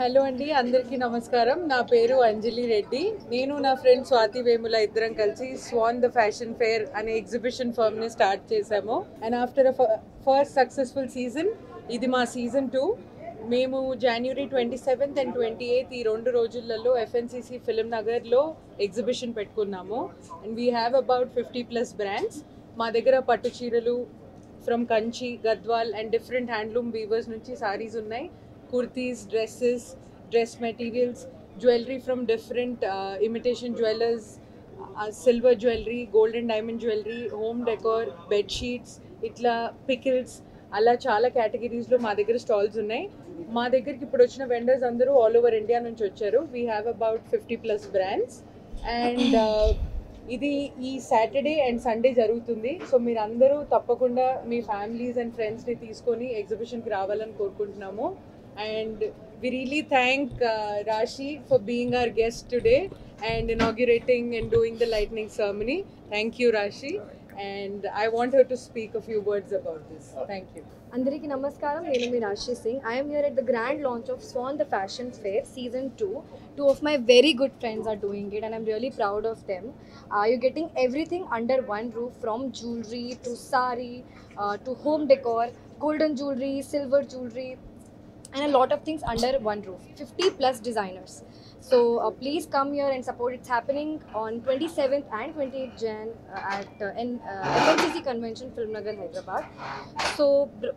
Hello అండి, అందరికీ నమస్కారం. నా పేరు అంజలి రెడ్డి. నేను నా ఫ్రెండ్ స్వాతి వేముల ఇద్దరం కలిసి స్వాన్ ద ఫ్యాషన్ ఫేర్ అనే ఎగ్జిబిషన్ ఫర్మ్ని స్టార్ట్ చేశాము. And after first successful season, ఇది మా సీజన్ 2. మేము జనవరి 27th అండ్ 28th ఈ 2 రోజులలో ఎఫ్ఎన్సిసి ఫిల్మ్ నగర్లో ఎగ్జిబిషన్ పెట్టుకున్నాము. And we have about 50+ brands. మా దగ్గర పట్టు చీరలు from Kanchi, Gadwal and different handloom weavers నుంచి సారీస్ ఉన్నాయి. Kurtis, dresses, dress materials, jewelry from different imitation jewelers, silver jewelry, gold and diamond jewelry, home decor, bed sheets, itla pickles, అలా చాలా కేటగిరీస్లో మా దగ్గర స్టాల్స్ ఉన్నాయి. మా దగ్గరికి ఇప్పుడు వచ్చిన వెండర్స్ అందరూ ఆల్ ఓవర్ ఇండియా నుంచి వచ్చారు. We have about 50+ brands. And ఇది ఈ సాటర్డే అండ్ సండే జరుగుతుంది. సో మీరు అందరూ తప్పకుండా మీ ఫ్యామిలీస్ అండ్ ఫ్రెండ్స్ని తీసుకొని ఎగ్జిబిషన్కి రావాలని కోరుకుంటున్నాము. And we really thank Rashi for being our guest today and inaugurating and doing the lightning ceremony. Thank you, Rashi. And I want her to speak a few words about this. Thank you. Andariki namaskaram, nenu mi Rashi Singh. I am here at the grand launch of Swan the Fashion Fair Season 2. Two of my very good friends are doing it and I'm really proud of them. You're getting everything under one roof, from jewelry to sari to home decor, golden jewelry, silver jewelry, and a lot of things under one roof. 50+ designers. So please come here and support. It's happening on 27th and 28th Jan at FNCC Convention, Film Nagar, Hyderabad. So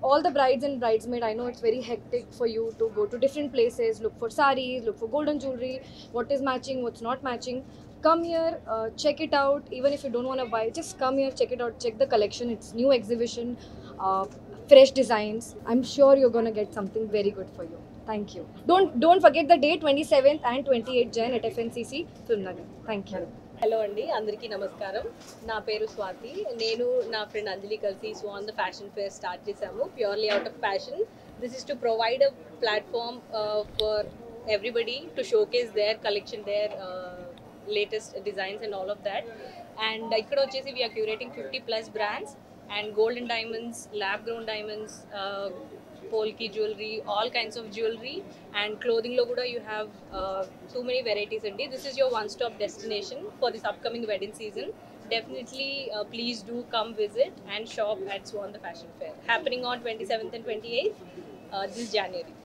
all the brides and bridesmaids, I know it's very hectic for you to go to different places, look for saris, look for golden jewelry, what is matching, what's not matching. Come here, check it out. Even if you don't want to buy, just come here, check it out, check the collection. It's new exhibition, fresh designs. I'm sure you're going to get something very good for you. Thank you. Don't forget the date, 27th and 28th Jan at FNCC Film Nagar. Thank you. Hello అండి, అందరికీ నమస్కారం. నా పేరు స్వాతి. నేను నా friend Anjali కలిసి swan the fashion fair start చేశాము. Purely out of passion. This is to provide a platform for everybody to showcase their collection, their latest designs and all of that. And ఇక్కడ వచ్చేసి we're curating 50+ brands and gold and diamonds, lab grown diamonds, polki jewelry, all kinds of jewelry, and clothing lo kuda you have too many varieties andi. This is your one stop destination for this upcoming wedding season. Definitely please do come visit and shop at Swan the Fashion Fair, happening on 27th and 28th this January.